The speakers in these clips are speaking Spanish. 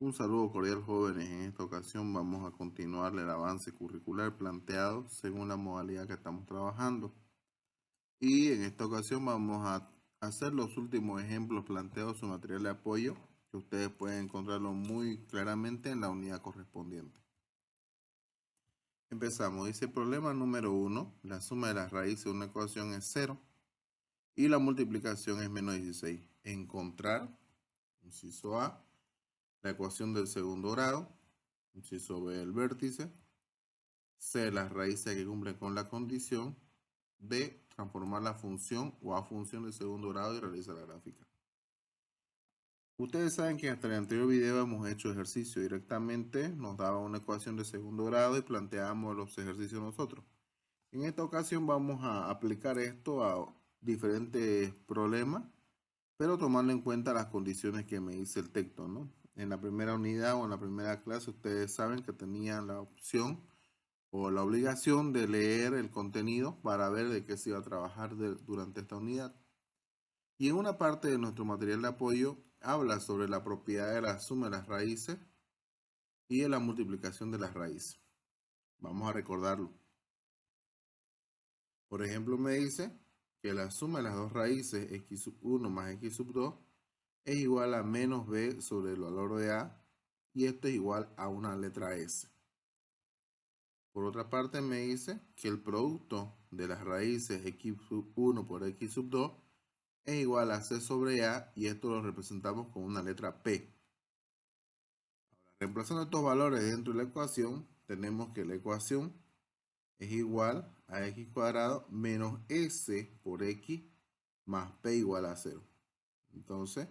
Un saludo cordial, jóvenes. En esta ocasión vamos a continuar el avance curricular planteado según la modalidad que estamos trabajando. Y en esta ocasión vamos a hacer los últimos ejemplos planteados en material de apoyo, que ustedes pueden encontrarlo muy claramente en la unidad correspondiente. Empezamos. Dice problema número 1. La suma de las raíces de una ecuación es 0 y la multiplicación es menos 16. Encontrar, inciso A, la ecuación del segundo grado. Inciso B, el vértice. C, las raíces que cumplen con la condición. D, transformar la función o a función de segundo grado y realizar la gráfica. Ustedes saben que hasta el anterior video hemos hecho ejercicio directamente, nos daba una ecuación de segundo grado y planteamos los ejercicios nosotros. En esta ocasión vamos a aplicar esto a diferentes problemas, pero tomando en cuenta las condiciones que me dice el texto, ¿no? En la primera unidad o en la primera clase ustedes saben que tenían la opción o la obligación de leer el contenido para ver de qué se iba a trabajar durante esta unidad. Y en una parte de nuestro material de apoyo habla sobre la propiedad de la suma de las raíces y de la multiplicación de las raíces. Vamos a recordarlo. Por ejemplo, me dice que la suma de las dos raíces x sub 1 más x sub 2 es igual a menos b sobre el valor de a, y esto es igual a una letra s. Por otra parte me dice que el producto de las raíces x sub 1 por x sub 2 es igual a c sobre a, y esto lo representamos con una letra p. Ahora, reemplazando estos valores dentro de la ecuación, tenemos que la ecuación es igual a x cuadrado menos s por x más p igual a 0. Entonces,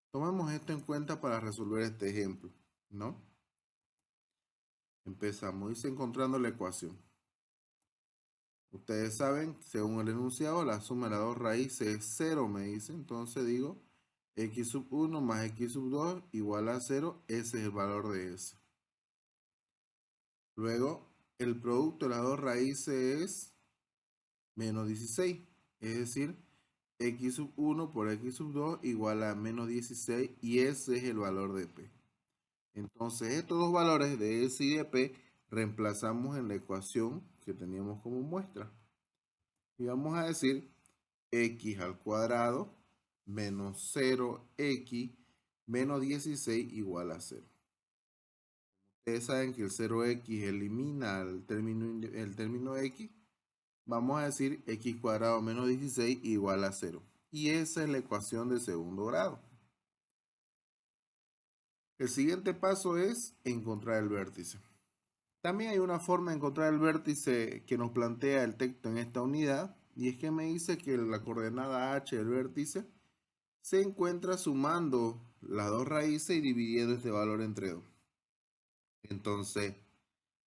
tomemos esto en cuenta para resolver este ejemplo, ¿no? Empezamos, dice encontrando la ecuación. Ustedes saben, según el enunciado, la suma de las dos raíces es 0, me dice. Entonces digo, x sub 1 más x sub 2 igual a 0. Ese es el valor de s. Luego, el producto de las dos raíces es menos 16. Es decir, x sub 1 por x sub 2 igual a menos 16. Y ese es el valor de p. Entonces, estos dos valores de s y de p reemplazamos en la ecuación que teníamos como muestra. Y vamos a decir x al cuadrado menos 0x menos 16 igual a 0. Ustedes saben que el 0x elimina el término x. Vamos a decir x cuadrado menos 16 igual a 0. Y esa es la ecuación de segundo grado. El siguiente paso es encontrar el vértice. También hay una forma de encontrar el vértice que nos plantea el texto en esta unidad, y es que me dice que la coordenada h del vértice se encuentra sumando las dos raíces y dividiendo este valor entre 2. Entonces,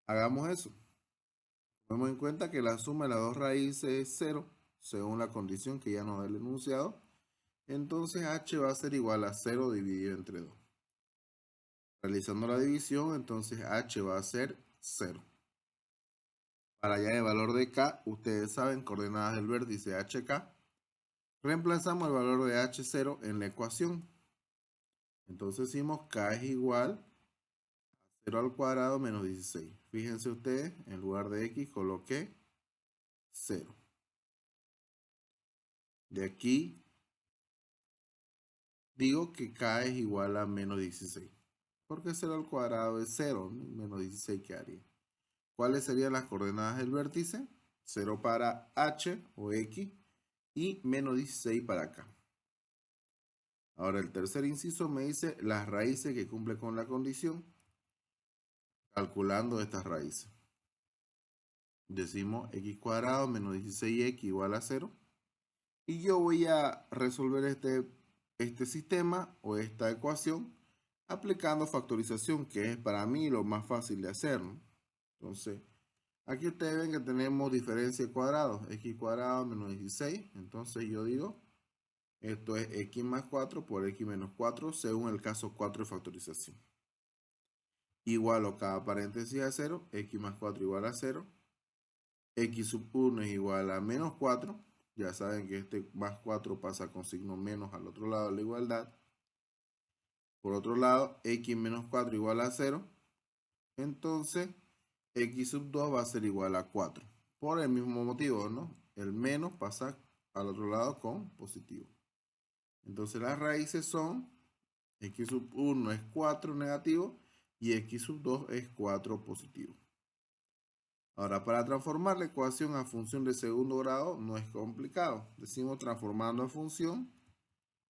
hagamos eso. Tomemos en cuenta que la suma de las dos raíces es 0, según la condición que ya nos da el enunciado. Entonces, h va a ser igual a 0 dividido entre 2. Realizando la división, entonces h va a ser 0. Para hallar el valor de k, ustedes saben, coordenadas del vértice hk, reemplazamos el valor de h0 en la ecuación. Entonces decimos k es igual a 0 al cuadrado menos 16. Fíjense ustedes, en lugar de x coloqué 0. De aquí digo que k es igual a menos 16. Porque 0 al cuadrado es 0, ¿no? Menos 16 quedaría. ¿Cuáles serían las coordenadas del vértice? 0 para h o x y menos 16 para k. Ahora el tercer inciso me dice las raíces que cumple con la condición. Calculando estas raíces. Decimos x cuadrado menos 16x igual a 0. Y yo voy a resolver este sistema o esta ecuación aplicando factorización, que es para mí lo más fácil de hacer, ¿no? Entonces, aquí ustedes ven que tenemos diferencia de cuadrados, x cuadrado menos 16. Entonces yo digo, esto es x más 4 por x menos 4 según el caso 4 de factorización. Igual o cada paréntesis a 0, x más 4 igual a 0. X sub 1 es igual a menos 4. Ya saben que este más 4 pasa con signo menos al otro lado de la igualdad. Por otro lado, x menos 4 igual a 0. Entonces, x sub 2 va a ser igual a 4. Por el mismo motivo, ¿no? El menos pasa al otro lado con positivo. Entonces, las raíces son x sub 1 es 4 negativo y x sub 2 es 4 positivo. Ahora, para transformar la ecuación a función de segundo grado no es complicado. Decimos transformando a función.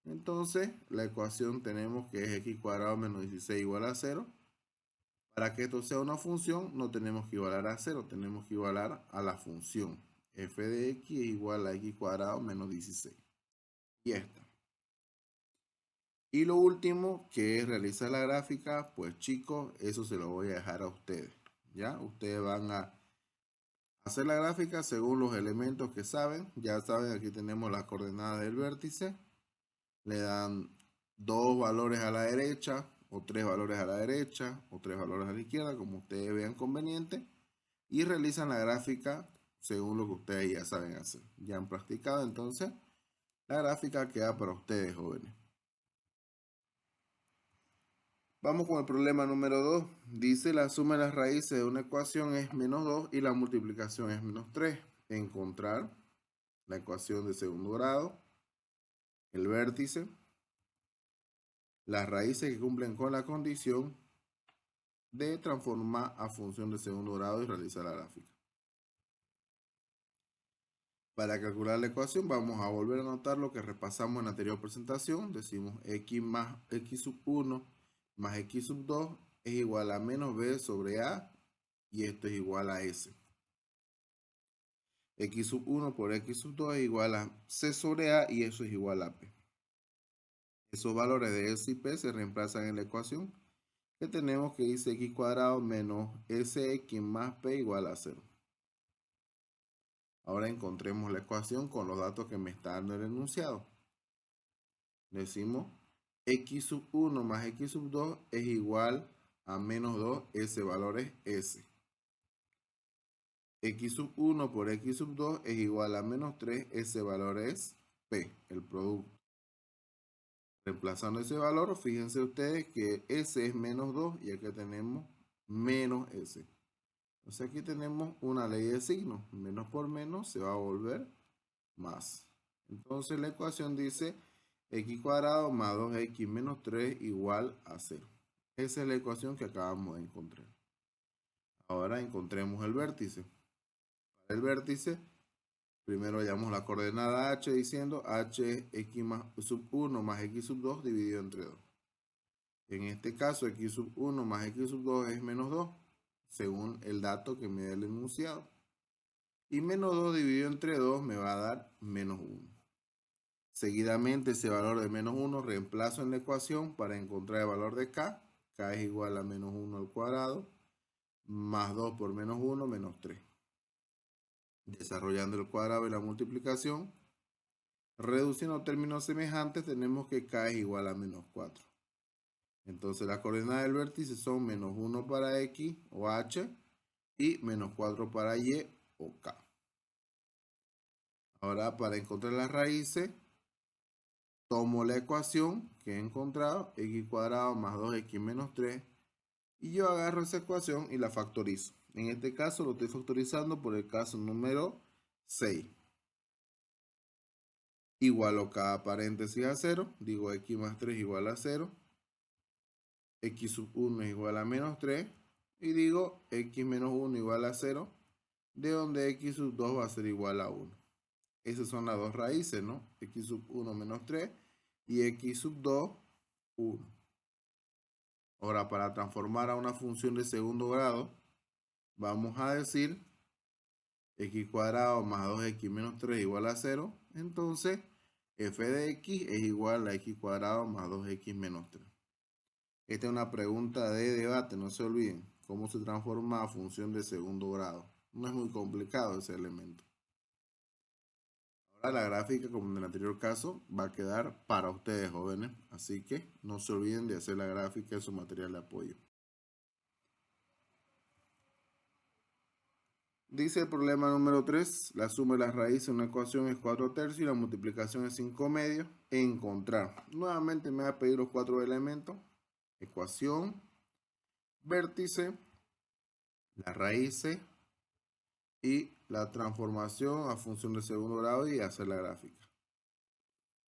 Entonces, la ecuación tenemos que es x cuadrado menos 16 igual a 0. Para que esto sea una función, no tenemos que igualar a 0, tenemos que igualar a la función. F de x es igual a x cuadrado menos 16. Y esta. Y lo último, que es realizar la gráfica, pues chicos, eso se lo voy a dejar a ustedes. ¿Ya? Ustedes van a hacer la gráfica según los elementos que saben. Ya saben, aquí tenemos las coordenadas del vértice. Le dan 2 valores a la derecha, o 3 valores a la derecha, o 3 valores a la izquierda, como ustedes vean conveniente. Y realizan la gráfica según lo que ustedes ya saben hacer. Ya han practicado, entonces la gráfica queda para ustedes, jóvenes. Vamos con el problema número 2. Dice la suma de las raíces de una ecuación es menos 2 y la multiplicación es menos 3. Encontrar la ecuación de segundo grado, el vértice, las raíces que cumplen con la condición de transformar a función de segundo grado y realizar la gráfica. Para calcular la ecuación vamos a volver a anotar lo que repasamos en la anterior presentación. Decimos x más x sub 1 más x sub 2 es igual a menos b sobre a y esto es igual a s. X sub 1 por x sub 2 es igual a c sobre a y eso es igual a p. Esos valores de s y p se reemplazan en la ecuación que tenemos que dice x cuadrado menos sx más p igual a 0. Ahora encontremos la ecuación con los datos que me está dando el enunciado. Decimos x sub 1 más x sub 2 es igual a menos 2, ese valor es s. X sub 1 por x sub 2 es igual a menos 3, ese valor es p, el producto. Reemplazando ese valor, fíjense ustedes que s es menos 2 y aquí tenemos menos s. Entonces aquí tenemos una ley de signos, menos por menos se va a volver más. Entonces la ecuación dice x cuadrado más 2x menos 3 igual a 0. Esa es la ecuación que acabamos de encontrar. Ahora encontremos el vértice. Para el vértice, primero hallamos la coordenada h diciendo h es x sub 1 más x sub 2 dividido entre 2. En este caso, x sub 1 más x sub 2 es menos 2, según el dato que me da el enunciado. Y menos 2 dividido entre 2 me va a dar menos 1. Seguidamente ese valor de menos 1 reemplazo en la ecuación para encontrar el valor de k. K es igual a menos 1 al cuadrado, más 2 por menos 1, menos 3. Desarrollando el cuadrado y la multiplicación, reduciendo términos semejantes, tenemos que k es igual a menos 4. Entonces las coordenadas del vértice son menos 1 para x o h y menos 4 para y o k. Ahora para encontrar las raíces, tomo la ecuación que he encontrado, x cuadrado más 2x menos 3, y yo agarro esa ecuación y la factorizo. En este caso lo estoy factorizando por el caso número 6. Igualo cada paréntesis a 0, digo x más 3 igual a 0, x sub 1 es igual a menos 3, y digo x menos 1 igual a 0, de donde x sub 2 va a ser igual a 1. Esas son las dos raíces, ¿no? X sub 1 menos 3 y x sub 2, 1. Ahora, para transformar a una función de segundo grado, vamos a decir x cuadrado más 2x menos 3 igual a 0. Entonces, f de x es igual a x cuadrado más 2x menos 3. Esta es una pregunta de debate, no se olviden. ¿Cómo se transforma a función de segundo grado? No es muy complicado ese elemento. Ahora la gráfica, como en el anterior caso, va a quedar para ustedes, jóvenes. Así que no se olviden de hacer la gráfica en su material de apoyo. Dice el problema número 3, la suma de las raíces de una ecuación es 4 tercios y la multiplicación es 5 medios. Encontrar. Nuevamente me va a pedir los 4 elementos. ecuación, vértice, las raíces y la transformación a función de segundo grado y hacer la gráfica.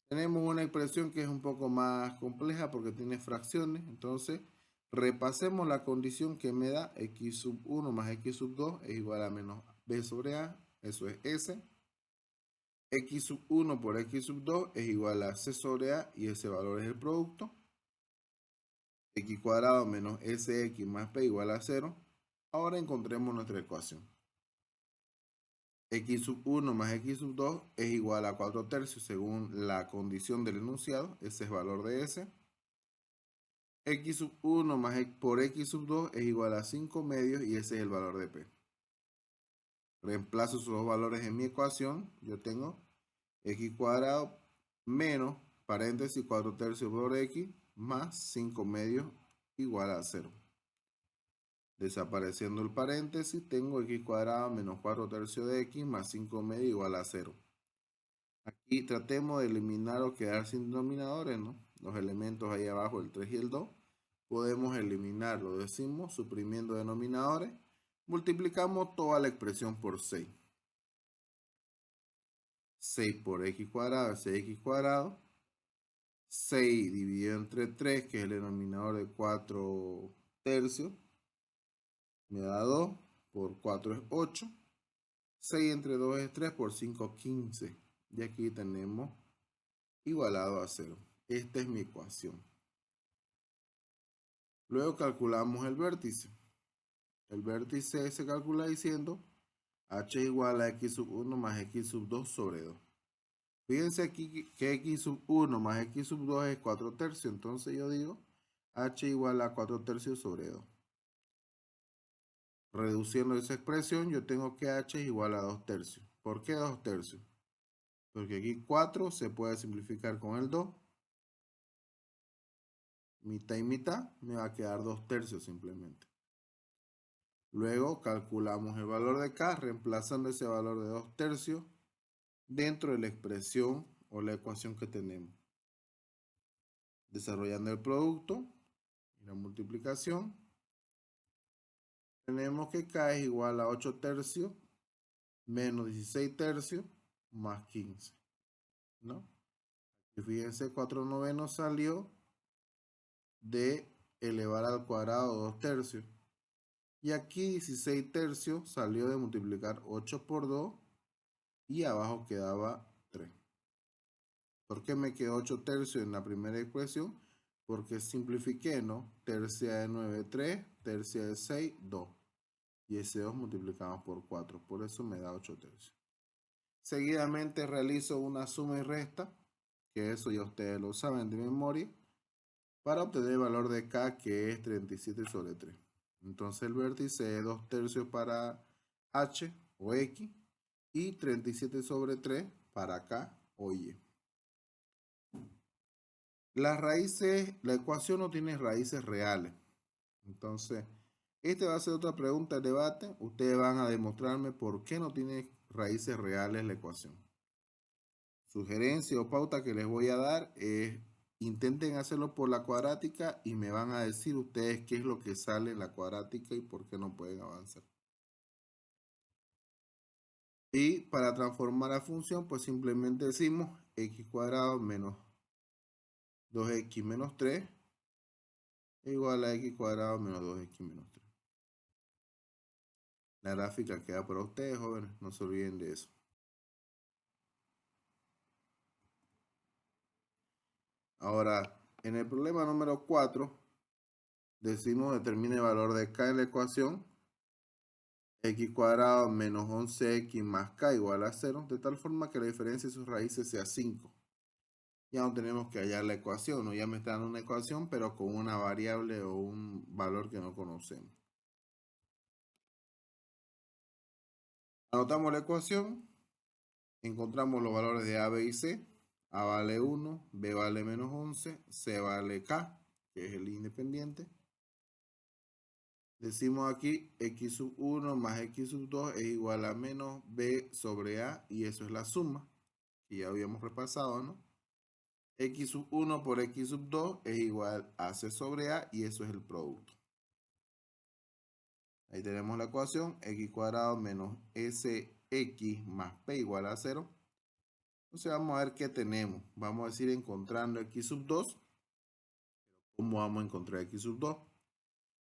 Tenemos una expresión que es un poco más compleja porque tiene fracciones, entonces repasemos la condición que me da x sub 1 más x sub 2 es igual a menos b sobre a, eso es s. X sub 1 por x sub 2 es igual a c sobre a y ese valor es el producto. X cuadrado menos sx más p igual a 0. Ahora encontremos nuestra ecuación. X sub 1 más x sub 2 es igual a 4 tercios según la condición del enunciado. Ese es el valor de S. X sub 1 más por x sub 2 es igual a 5 medios y ese es el valor de P. Reemplazo esos dos valores en mi ecuación. Yo tengo x cuadrado menos paréntesis 4 tercios por x más 5 medios igual a 0. Desapareciendo el paréntesis, tengo x cuadrado menos 4 tercios de x más 5 medios igual a 0. Aquí tratemos de eliminar o quedar sin denominadores, ¿no? Los elementos ahí abajo, el 3 y el 2, podemos eliminarlo. Decimos, suprimiendo denominadores, multiplicamos toda la expresión por 6. 6 por x cuadrado es 6x cuadrado. 6 dividido entre 3, que es el denominador de 4 tercios, me da 2, por 4 es 8. 6 entre 2 es 3, por 5 15. Y aquí tenemos igualado a 0. Esta es mi ecuación. Luego calculamos el vértice. El vértice se calcula diciendo h igual a x sub 1 más x sub 2 sobre 2. Fíjense aquí que x sub 1 más x sub 2 es 4 tercios. Entonces yo digo h igual a 4 tercios sobre 2. Reduciendo esa expresión, yo tengo que h es igual a 2 tercios. ¿Por qué 2 tercios? Porque aquí 4 se puede simplificar con el 2. Mitad y mitad, me va a quedar 2 tercios simplemente. Luego calculamos el valor de k, reemplazando ese valor de 2 tercios dentro de la expresión o la ecuación que tenemos. Desarrollando el producto y la multiplicación, tenemos que k es igual a 8 tercios menos 16 tercios más 15, ¿no? Y fíjense, 4 novenos salió de elevar al cuadrado 2 tercios. Y aquí 16 tercios salió de multiplicar 8 por 2 y abajo quedaba 3. ¿Por qué me quedó 8 tercios en la primera expresión? Porque simplifiqué, ¿no? Tercia de 9, 3, tercia de 6, 2. Y ese 2 multiplicamos por 4, por eso me da 8 tercios. Seguidamente realizo una suma y resta, que eso ya ustedes lo saben de memoria, para obtener el valor de k, que es 37 sobre 3. Entonces el vértice es 2 tercios para h o x y 37 sobre 3 para k o y. Las raíces, la ecuación no tiene raíces reales. Entonces, esta va a ser otra pregunta de debate. Ustedes van a demostrarme por qué no tiene raíces reales la ecuación. Sugerencia o pauta que les voy a dar es intenten hacerlo por la cuadrática y me van a decir ustedes qué es lo que sale en la cuadrática y por qué no pueden avanzar. Y para transformar la función, pues simplemente decimos x cuadrado menos 2x menos 3 igual a x cuadrado menos 2x menos 3. La gráfica queda para ustedes, jóvenes, no se olviden de eso. Ahora, en el problema número 4, decimos determine el valor de k en la ecuación, x cuadrado menos 11x más k igual a 0, de tal forma que la diferencia de sus raíces sea 5. Ya no tenemos que hallar la ecuación, ¿no? Ya me está dando una ecuación, pero con una variable o un valor que no conocemos. Anotamos la ecuación, encontramos los valores de a, b y c. A vale 1, b vale menos 11, c vale k, que es el independiente. Decimos aquí x sub 1 más x sub 2 es igual a menos b sobre a, y eso es la suma que ya habíamos repasado, ¿no? X sub 1 por X sub 2 es igual a C sobre A y eso es el producto. Ahí tenemos la ecuación X cuadrado menos SX más P igual a 0. Entonces vamos a ver qué tenemos. Vamos a decir encontrando X sub 2. ¿Cómo vamos a encontrar X sub 2?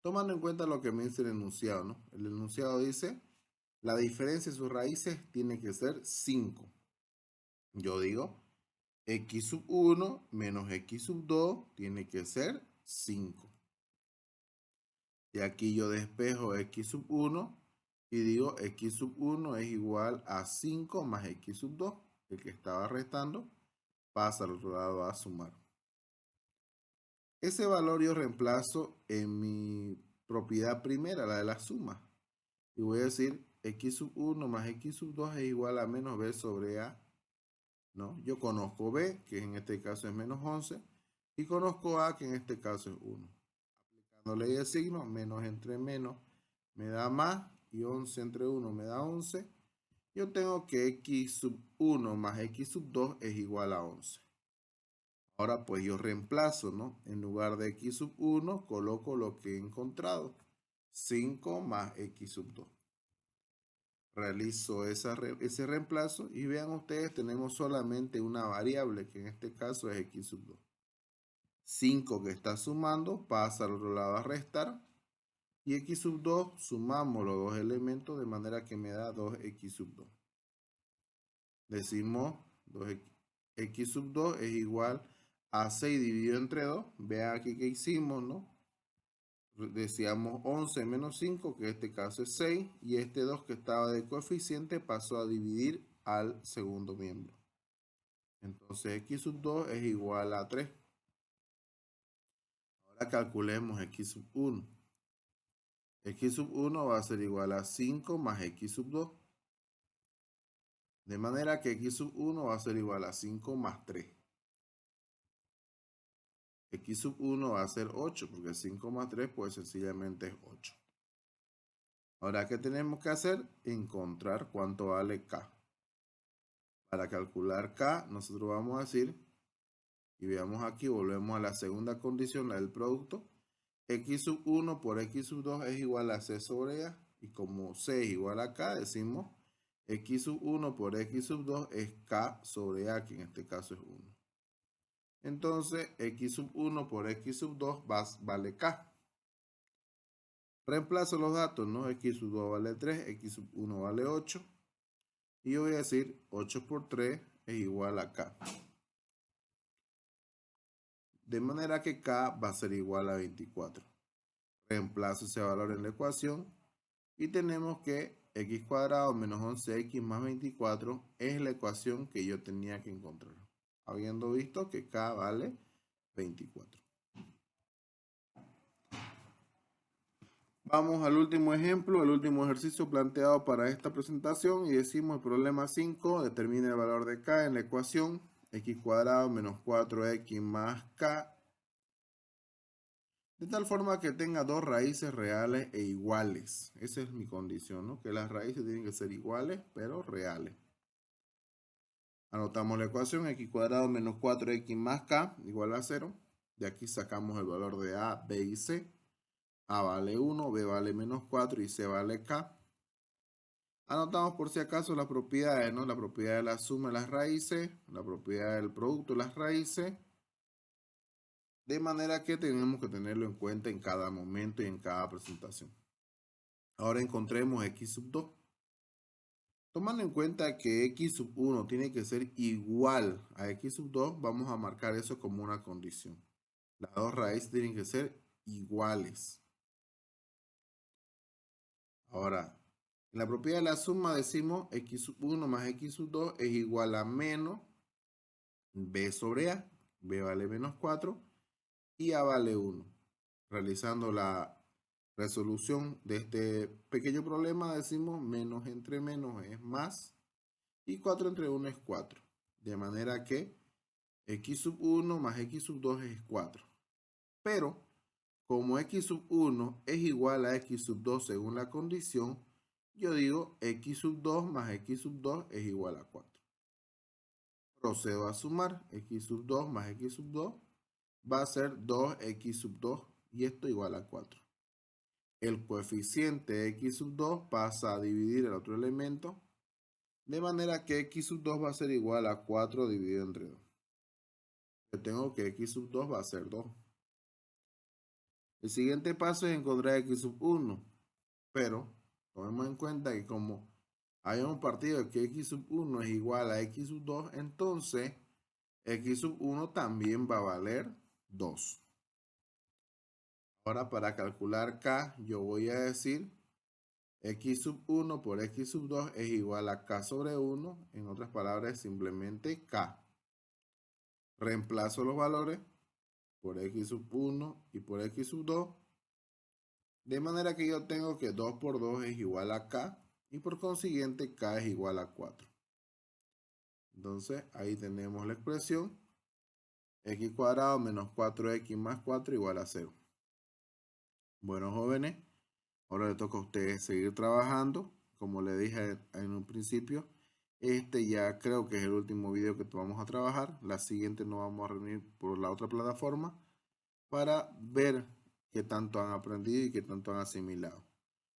Tomando en cuenta lo que me dice el enunciado, ¿no? El enunciado dice, la diferencia de sus raíces tiene que ser 5. Yo digo, X sub 1 menos X sub 2 tiene que ser 5. Y aquí yo despejo X sub 1 y digo X sub 1 es igual a 5 más X sub 2. El que estaba restando pasa al otro lado a sumar. Ese valor yo reemplazo en mi propiedad primera, la de la suma. Y voy a decir X sub 1 más X sub 2 es igual a menos B sobre A. ¿No? Yo conozco B, que en este caso es menos 11, y conozco A, que en este caso es 1. Aplicando ley de signo, menos entre menos me da más, y 11 entre 1 me da 11. Yo tengo que X sub 1 más X sub 2 es igual a 11. Ahora pues yo reemplazo, ¿no? En lugar de X sub 1, coloco lo que he encontrado. 5 más X sub 2. Realizo ese reemplazo y vean ustedes, tenemos solamente una variable, que en este caso es X sub 2. 5 que está sumando pasa al otro lado a restar. Y X sub 2 sumamos los dos elementos de manera que me da 2X sub 2. Decimos 2X sub 2 es igual a 6 dividido entre 2. Vean aquí que hicimos, ¿no? Decíamos 11 menos 5, que en este caso es 6, y este 2 que estaba de coeficiente pasó a dividir al segundo miembro. Entonces X sub 2 es igual a 3. Ahora calculemos X sub 1. X sub 1 va a ser igual a 5 más X sub 2. De manera que X sub 1 va a ser igual a 5 más 3. X sub 1 va a ser 8, porque 5 más 3 pues sencillamente es 8. Ahora, ¿qué tenemos que hacer? Encontrar cuánto vale K. Para calcular K, nosotros vamos a decir, y veamos aquí, volvemos a la segunda condición, la del producto. X sub 1 por X sub 2 es igual a C sobre A. Y como C es igual a K, decimos X sub 1 por X sub 2 es K sobre A, que en este caso es 1. Entonces, X sub 1 por X sub 2 vale K. Reemplazo los datos, ¿no? X sub 2 vale 3, X sub 1 vale 8. Y yo voy a decir 8 por 3 es igual a K. De manera que K va a ser igual a 24. Reemplazo ese valor en la ecuación y tenemos que X cuadrado menos 11X más 24 es la ecuación que yo tenía que encontrar, habiendo visto que K vale 24. Vamos al último ejemplo, el último ejercicio planteado para esta presentación, y decimos el problema 5, determina el valor de K en la ecuación X cuadrado menos 4X más K, de tal forma que tenga dos raíces reales e iguales. Esa es mi condición, ¿no? Que las raíces tienen que ser iguales, pero reales. Anotamos la ecuación X cuadrado menos 4X más K igual a 0. De aquí sacamos el valor de A, B y C. A vale 1, B vale menos 4 y C vale K. Anotamos por si acaso las propiedades, ¿no? La propiedad de la suma de las raíces, la propiedad del producto de las raíces. De manera que tenemos que tenerlo en cuenta en cada momento y en cada presentación. Ahora encontremos X sub 2. Tomando en cuenta que X sub 1 tiene que ser igual a X sub 2, vamos a marcar eso como una condición. Las dos raíces tienen que ser iguales. Ahora, en la propiedad de la suma decimos X sub 1 más X sub 2 es igual a menos B sobre A. B vale menos 4 y A vale 1. Realizando la resolución de este pequeño problema decimos menos entre menos es más y 4 entre 1 es 4. De manera que X sub 1 más X sub 2 es 4. Pero como X sub 1 es igual a X sub 2 según la condición, yo digo X sub 2 más X sub 2 es igual a 4. Procedo a sumar. X sub 2 más X sub 2 va a ser 2X sub 2 y esto igual a 4. El coeficiente X sub 2 pasa a dividir el otro elemento, de manera que X sub 2 va a ser igual a 4 dividido entre 2. Yo tengo que X sub 2 va a ser 2. El siguiente paso es encontrar X sub 1, pero tomemos en cuenta que como hay un partido de que X sub 1 es igual a X sub 2, entonces X sub 1 también va a valer 2. Ahora para calcular K, yo voy a decir X sub 1 por X sub 2 es igual a K sobre 1. En otras palabras, simplemente K. Reemplazo los valores por X sub 1 y por X sub 2. De manera que yo tengo que 2 por 2 es igual a K y por consiguiente K es igual a 4. Entonces ahí tenemos la expresión X cuadrado menos 4X más 4 igual a 0. Bueno, jóvenes, ahora les toca a ustedes seguir trabajando. Como les dije en un principio, este ya creo que es el último video que vamos a trabajar. La siguiente nos vamos a reunir por la otra plataforma para ver qué tanto han aprendido y qué tanto han asimilado.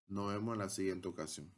Nos vemos en la siguiente ocasión.